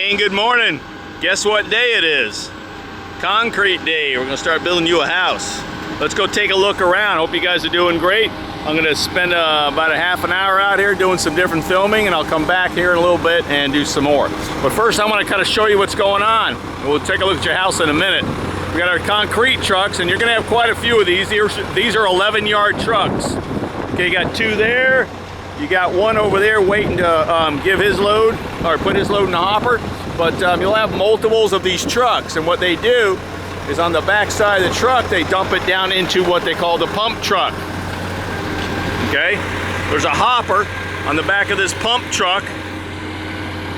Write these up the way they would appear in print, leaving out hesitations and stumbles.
Again, good morning. Guess what day it is? Concrete day. We're gonna start building you a house. Let's go take a look around. Hope you guys are doing great. I'm gonna spend about a half an hour out here doing some different filming, and I'll come back here in a little bit and do some more. But first, I want to kind of show you what's going on. We'll take a look at your house in a minute. We got our concrete trucks, and you're gonna have quite a few of these. These are 11-yard trucks. Okay, you got two there. You got one over there waiting to give his load, or put his load in the hopper. But you'll have multiples of these trucks, and what they do is on the back side of the truck, they dump it down into what they call the pump truck. Okay, there's a hopper on the back of this pump truck,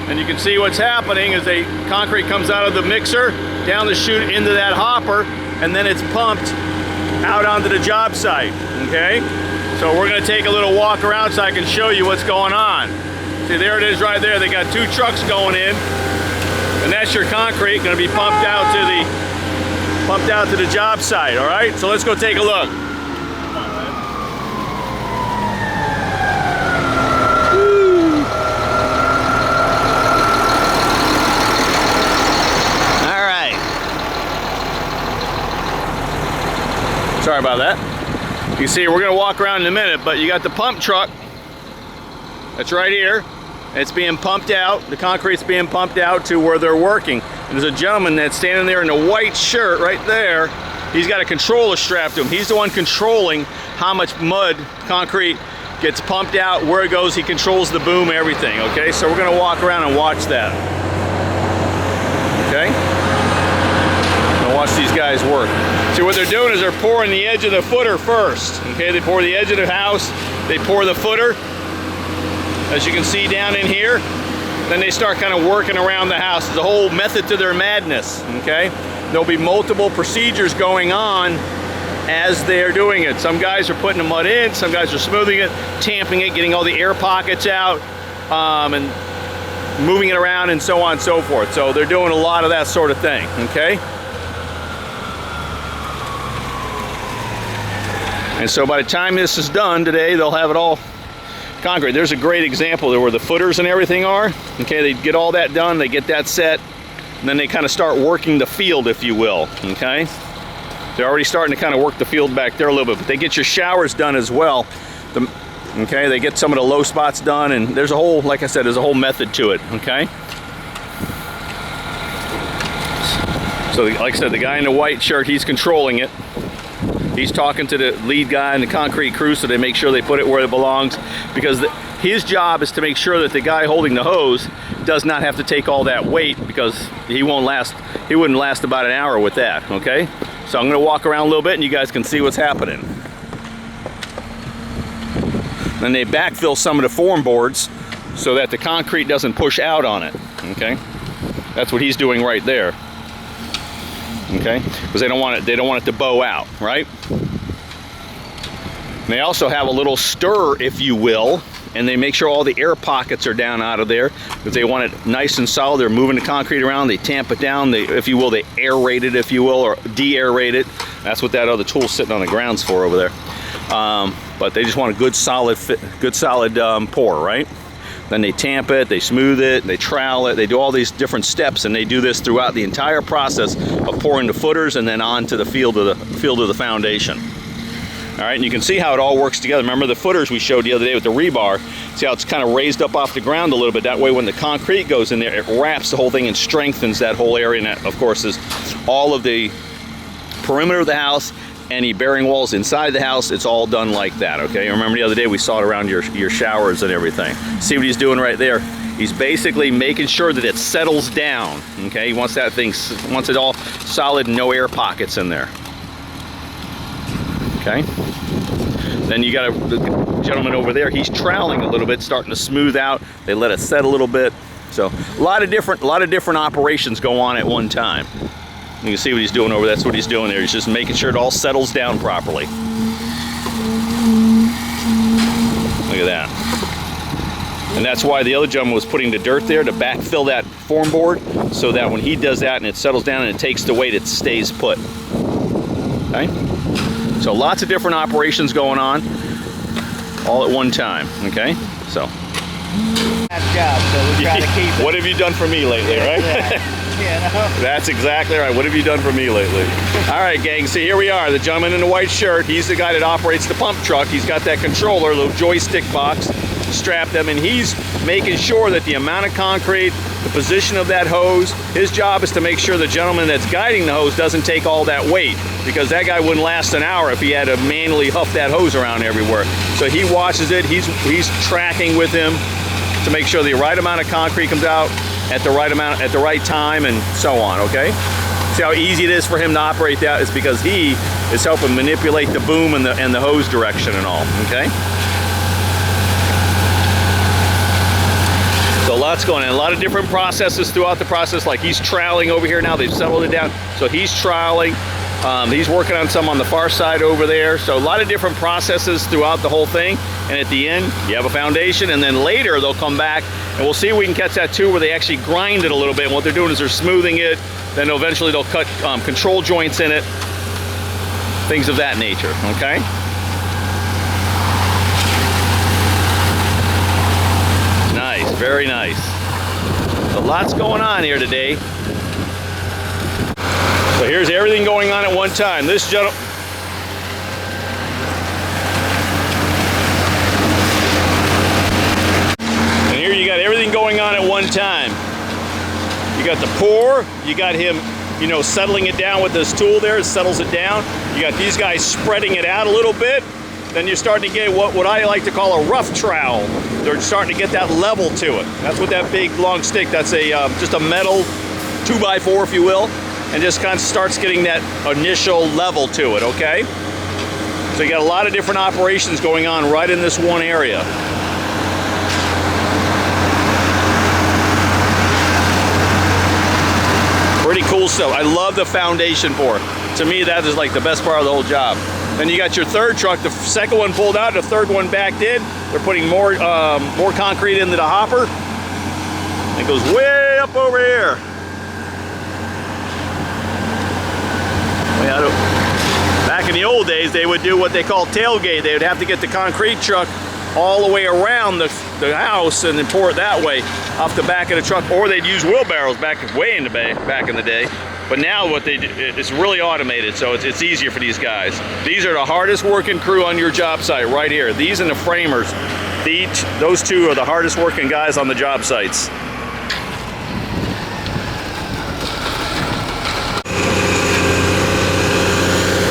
and you can see what's happening is the concrete comes out of the mixer, down the chute into that hopper, and then it's pumped out onto the job site. Okay, so we're gonna take a little walk around so I can show you what's going on. See, there it is right there. They got two trucks going in, and that's your concrete gonna be pumped out to the job site. All right, so let's go take a look. All right. Sorry about that. You see, we're gonna walk around in a minute, but you got the pump truck that's right here. It's being pumped out. The concrete's being pumped out to where they're working. And there's a gentleman that's standing there in a white shirt right there. He's got a controller strapped to him. He's the one controlling how much mud, concrete gets pumped out, where it goes. He controls the boom, everything, okay? So we're gonna walk around and watch that. Okay? Gonna watch these guys work. See, what they're doing is they're pouring the edge of the footer first. Okay, they pour the edge of the house, they pour the footer, as you can see down in here. Then they start kind of working around the house. There's a whole method to their madness, okay? There'll be multiple procedures going on as they're doing it. Some guys are putting the mud in, some guys are smoothing it, tamping it, getting all the air pockets out, and moving it around and so on and so forth. So they're doing a lot of that sort of thing, okay? And so by the time this is done today, they'll have it all concrete. There's a great example there where the footers and everything are. Okay, they get all that done, they get that set, and then they kind of start working the field, if you will. Okay, they're already starting to kind of work the field back there a little bit, but they get your showers done as well. Okay, they get some of the low spots done, and there's a whole, like I said, there's a whole method to it. Okay, so like I said, the guy in the white shirt, he's controlling it. He's talking to the lead guy in the concrete crew so they make sure they put it where it belongs, because his job is to make sure that the guy holding the hose does not have to take all that weight, because he wouldn't last about an hour with that. Okay, so I'm going to walk around a little bit and you guys can see what's happening. Then they backfill some of the form boards so that the concrete doesn't push out on it. Okay, that's what he's doing right there. Okay, because they don't want it to bow out, right? And they also have a little stir, if you will, and they make sure all the air pockets are down out of there, because they want it nice and solid. They're moving the concrete around, they tamp it down, they, if you will, they aerate it, if you will, or de-aerate it. That's what that other tool's sitting on the grounds for over there. But they just want a good solid pour, right? Then they tamp it, they smooth it, they trowel it, they do all these different steps, and they do this throughout the entire process of pouring the footers and then onto the field of the foundation. All right, and you can see how it all works together. Remember the footers we showed the other day with the rebar? See how it's kind of raised up off the ground a little bit? That way when the concrete goes in there, it wraps the whole thing and strengthens that whole area. And that, of course, is all of the perimeter of the house, any bearing walls inside the house, it's all done like that. Okay, remember the other day we saw it around your showers and everything. See what he's doing right there? He's basically making sure that it settles down. Okay, he wants that thing, wants it all solid, no air pockets in there. Okay, then you got the gentleman over there, he's troweling a little bit, starting to smooth out. They let it set a little bit. So a lot of different operations go on at one time. You can see what he's doing over there. That's what he's doing there. He's just making sure it all settles down properly. Look at that. And that's why the other gentleman was putting the dirt there to backfill that form board, so that when he does that and it settles down and it takes the weight, it stays put. Okay? So lots of different operations going on all at one time. Okay? So That job, so we try to keep it. What have you done for me lately, right? That's exactly right. What have you done for me lately? All right, gang, so here we are. The gentleman in the white shirt, he's the guy that operates the pump truck. He's got that controller, little joystick box, strapped them, and he's making sure that the amount of concrete, the position of that hose, his job is to make sure the gentleman that's guiding the hose doesn't take all that weight, because that guy wouldn't last an hour if he had to manually huff that hose around everywhere. So he watches it, he's tracking with him to make sure the right amount of concrete comes out at the right amount, at the right time, and so on, okay? See how easy it is for him to operate that? It's because he is helping manipulate the boom and the hose direction and all, okay? So lots going on, a lot of different processes throughout the process. Like he's troweling over here now, they've settled it down. So he's troweling, he's working on some on the far side over there. So a lot of different processes throughout the whole thing. And at the end, you have a foundation, and then later they'll come back and we'll see if we can catch that too, where they actually grind it a little bit. And what they're doing is they're smoothing it, then eventually they'll cut control joints in it, things of that nature, okay? Nice, very nice. So lots going on here today. So here's everything going on at one time. This gentleman, and here you got everything going on at one time. You got the pour, you got him, you know, settling it down with this tool there, it settles it down. You got these guys spreading it out a little bit. Then you're starting to get what I like to call a rough trowel. They're starting to get that level to it. That's what that big long stick, that's a just a metal 2x4, if you will, and just kind of starts getting that initial level to it, okay? So you got a lot of different operations going on right in this one area. Pretty cool stuff. I love the foundation pour. To me, that is like the best part of the whole job. Then you got your third truck, the second one pulled out, the third one backed in. They're putting more concrete into the hopper. It goes way up over here. Back in the old days, they would do what they call tailgate. They would have to get the concrete truck all the way around the house and then pour it that way off the back of the truck, or they'd use wheelbarrows back in the day. But now what they do, it's really automated, so it's easier for these guys. These are the hardest working crew on your job site right here. These and the framers, those two are the hardest working guys on the job sites.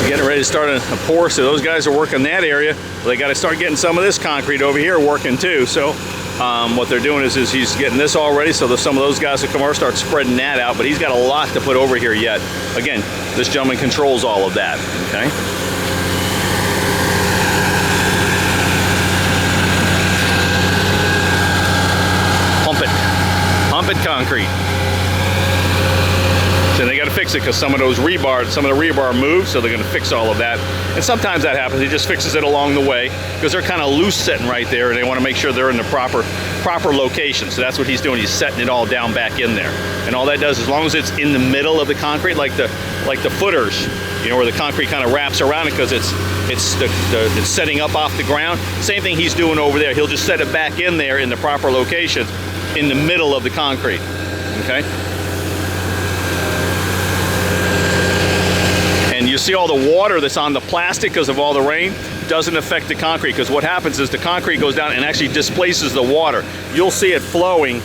Getting ready to start a pour, so those guys are working that area. They got to start getting some of this concrete over here working too. So what they're doing is he's getting this all ready, so some of those guys will come over, start spreading that out, but he's got a lot to put over here yet. Again, this gentleman controls all of that, okay? Pump it concrete. So they got to fix it because some of the rebar moves, so they're going to fix all of that. And sometimes that happens. He just fixes it along the way because they're kind of loose sitting right there, and they want to make sure they're in the proper location. So that's what he's doing. He's setting it all down back in there. And all that does, as long as it's in the middle of the concrete, like the footers, you know, where the concrete kind of wraps around it because it's setting up off the ground. Same thing he's doing over there. He'll just set it back in there in the proper location in the middle of the concrete. Okay. And you see all the water that's on the plastic because of all the rain doesn't affect the concrete, because what happens is the concrete goes down and actually displaces the water. You'll see it flowing.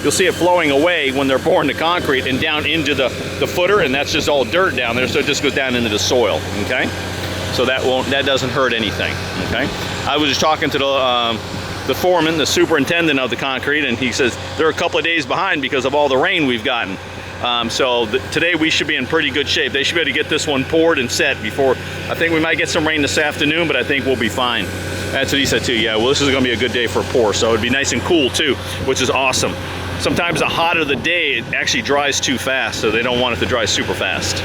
You'll see it flowing away when they're pouring the concrete and down into the footer, and that's just all dirt down there, so it just goes down into the soil, okay? So that doesn't hurt anything, okay? I was just talking to the foreman, the superintendent of the concrete, and he says they're a couple of days behind because of all the rain we've gotten. Today we should be in pretty good shape. They should be able to get this one poured and set before. I think we might get some rain this afternoon, but I think we'll be fine. That's what he said too. Yeah, well, this is going to be a good day for a pour, so it'd be nice and cool too, which is awesome. Sometimes the hotter the day, it actually dries too fast, so they don't want it to dry super fast.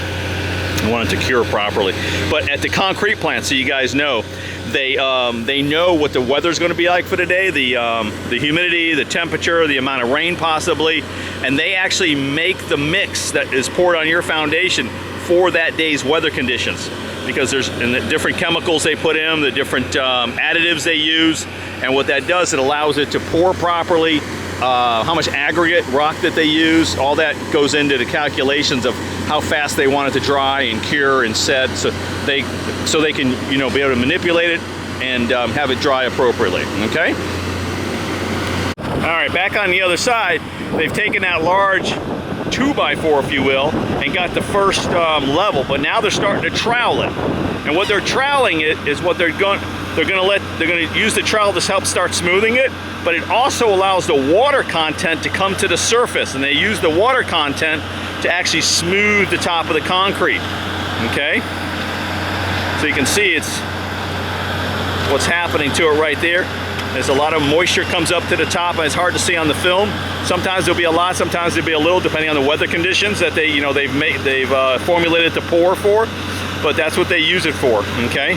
They want it to cure properly. But at the concrete plant, so you guys know, they know what the weather's going to be like for the day, the humidity, the temperature, the amount of rain possibly, and they actually make the mix that is poured on your foundation for that day's weather conditions, because there's the different chemicals they put in, the different additives they use, and what that does, it allows it to pour properly how much aggregate rock that they use. All that goes into the calculations of how fast they want it to dry and cure and set, so they can, you know, be able to manipulate it and have it dry appropriately. Okay. All right, back on the other side, they've taken that large 2x4, if you will, and got the first level, but now they're starting to trowel it. And what they're troweling it is what they're going to use the trowel to help start smoothing it, but it also allows the water content to come to the surface, and they use the water content to actually smooth the top of the concrete. Okay, so you can see it's what's happening to it right there. There's a lot of moisture comes up to the top, and it's hard to see on the film. Sometimes there'll be a lot, sometimes there'll be a little, depending on the weather conditions that they've formulated to pour for. But that's what they use it for. Okay.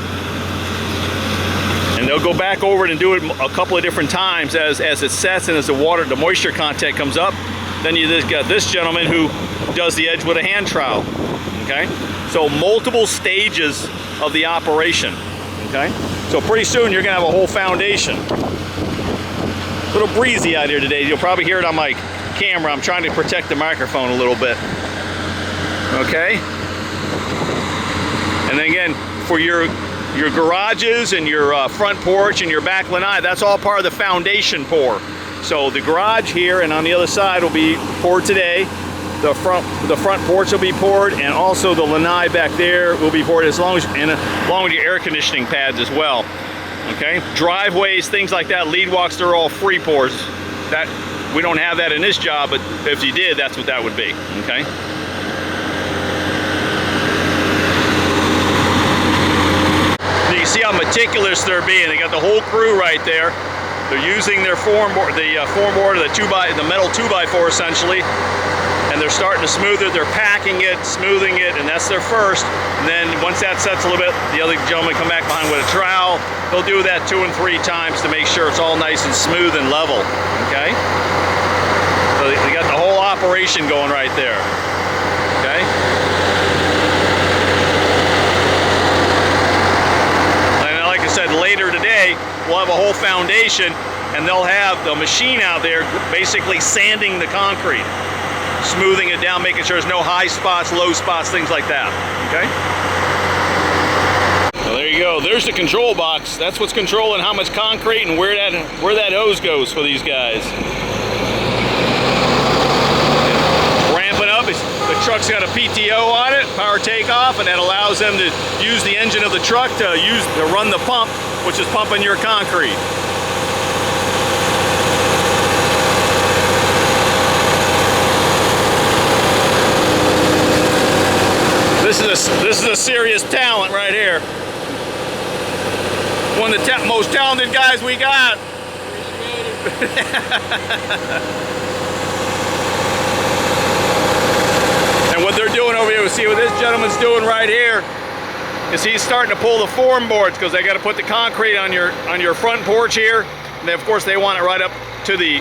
And they'll go back over it and do it a couple of different times as it sets and as the moisture content comes up. Then you just got this gentleman who does the edge with a hand trowel. Okay. So multiple stages of the operation. Okay. So pretty soon you're gonna have a whole foundation. A little breezy out here today. You'll probably hear it on my camera. I'm trying to protect the microphone a little bit. Okay. And then again, for your garages and your front porch and your back lanai, that's all part of the foundation pour. So the garage here and on the other side will be poured today. The front porch will be poured, and also the lanai back there will be poured, along with your air conditioning pads as well. Okay, driveways, things like that, lead walks, they're all free pours. That we don't have that in this job, but if you did, that's what that would be. Okay. You can see how meticulous they're being. They got the whole crew right there. They're using their form board, the metal 2x4 essentially. And they're starting to smooth it, they're packing it, smoothing it, and that's their first. And then once that sets a little bit, the other gentleman come back behind with a trowel. They'll do that 2 and 3 times to make sure it's all nice and smooth and level, okay? So they got the whole operation going right there, okay? And like I said, later today, we'll have a whole foundation, and they'll have the machine out there basically sanding the concrete, smoothing it down, making sure there's no high spots, low spots, things like that. Okay. Well, there you go. There's the control box. That's what's controlling how much concrete and where that hose goes for these guys. Ramping up. The truck's got a PTO on it, power takeoff, and that allows them to use the engine of the truck to run the pump, which is pumping your concrete. This is a serious talent right here. One of the most talented guys we got. And what they're doing over here, see what this gentleman's doing right here, is he's starting to pull the form boards, because they got to put the concrete on your front porch here. And then of course they want it right up to the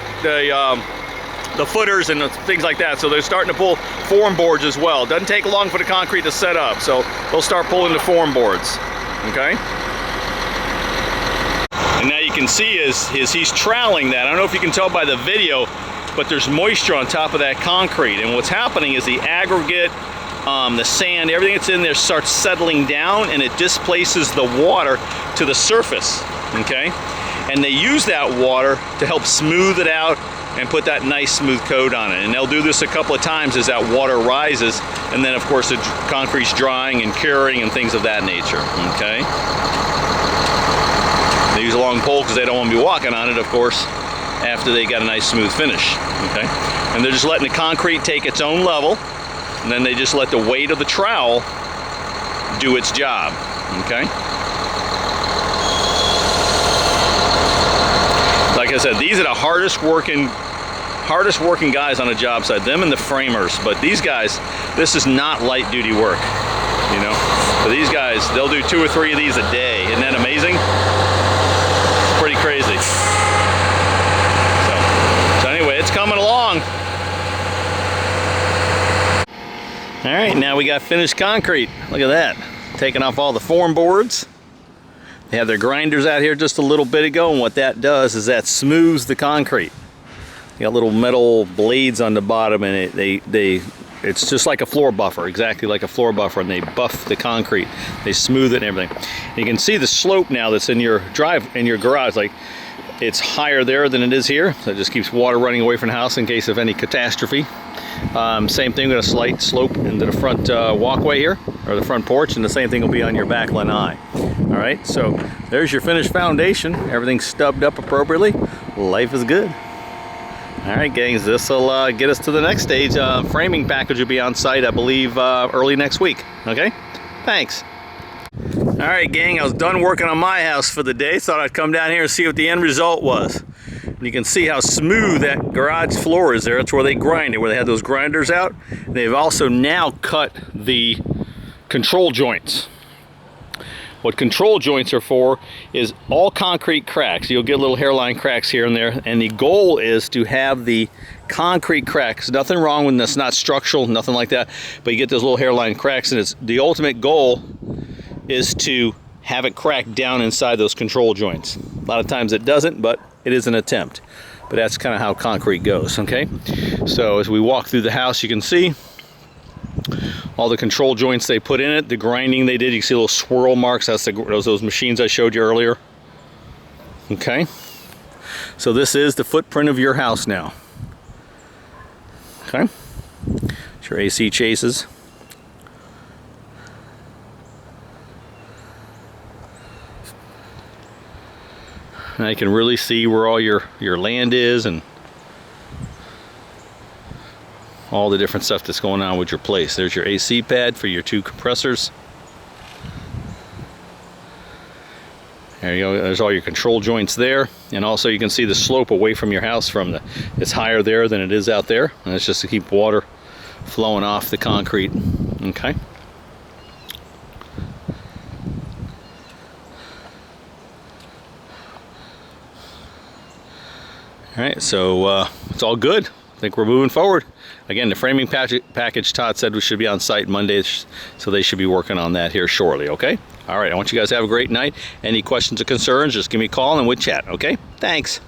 footers and things like that, so they're starting to pull form boards as well. Doesn't take long for the concrete to set up, so they'll start pulling the form boards. Okay. And now you can see he's troweling that. I don't know if you can tell by the video, but there's moisture on top of that concrete, and what's happening is the aggregate, the sand, everything that's in there starts settling down, and it displaces the water to the surface. Okay. And they use that water to help smooth it out and put that nice smooth coat on it. And they'll do this a couple of times as that water rises, and then of course the concrete's drying and curing and things of that nature. Okay. They use a long pole because they don't want to be walking on it, of course, after they got a nice smooth finish. Okay. And they're just letting the concrete take its own level, and then they just let the weight of the trowel do its job. Okay. Like I said, these are the hardest working guys on a job site, them and the framers. But these guys, this is not light duty work, you know. But these guys, they'll do 2 or 3 of these a day. Isn't that amazing? It's pretty crazy. So anyway, it's coming along. All right, now we got finished concrete. Look at that. Taking off all the form boards. They have their grinders out here just a little bit ago, and what that does is that smooths the concrete. You got little metal blades on the bottom, and it's just like a floor buffer, exactly like a floor buffer, and they buff the concrete. They smooth it and everything. And you can see the slope now that's in your garage. Like, it's higher there than it is here, so it just keeps water running away from the house in case of any catastrophe. Same thing with a slight slope into the front walkway here, or the front porch, and the same thing will be on your back lanai. All right, so there's your finished foundation. Everything's stubbed up appropriately. Life is good. All right, gangs, this will get us to the next stage. Framing package will be on site, I believe, early next week. Okay, thanks. All right, gang, I was done working on my house for the day. Thought I'd come down here and see what the end result was. And you can see how smooth that garage floor is there. That's where they grind it, where they had those grinders out. They've also now cut the control joints. What control joints are for is all concrete cracks. You'll get little hairline cracks here and there, and the goal is to have the concrete cracks. Nothing wrong with this, not structural, nothing like that, but you get those little hairline cracks, and it's the ultimate goal is to have it crack down inside those control joints. A lot of times it doesn't, but it is an attempt. But that's kind of how concrete goes, okay? So as we walk through the house, you can see all the control joints they put in it, the grinding they did. You see little swirl marks. That's those machines I showed you earlier. Okay, so this is the footprint of your house now. Okay, it's your AC chases. Now you can really see where all your land is and all the different stuff that's going on with your place. There's your AC pad for your 2 compressors. There you go. There's all your control joints there, and also you can see the slope away from your house it's higher there than it is out there, and it's just to keep water flowing off the concrete. Okay. All right, so it's all good. I think we're moving forward. Again, the framing package, Todd said we should be on site Monday, so they should be working on that here shortly, okay? All right, I want you guys to have a great night. Any questions or concerns, just give me a call and we'll chat, okay? Thanks.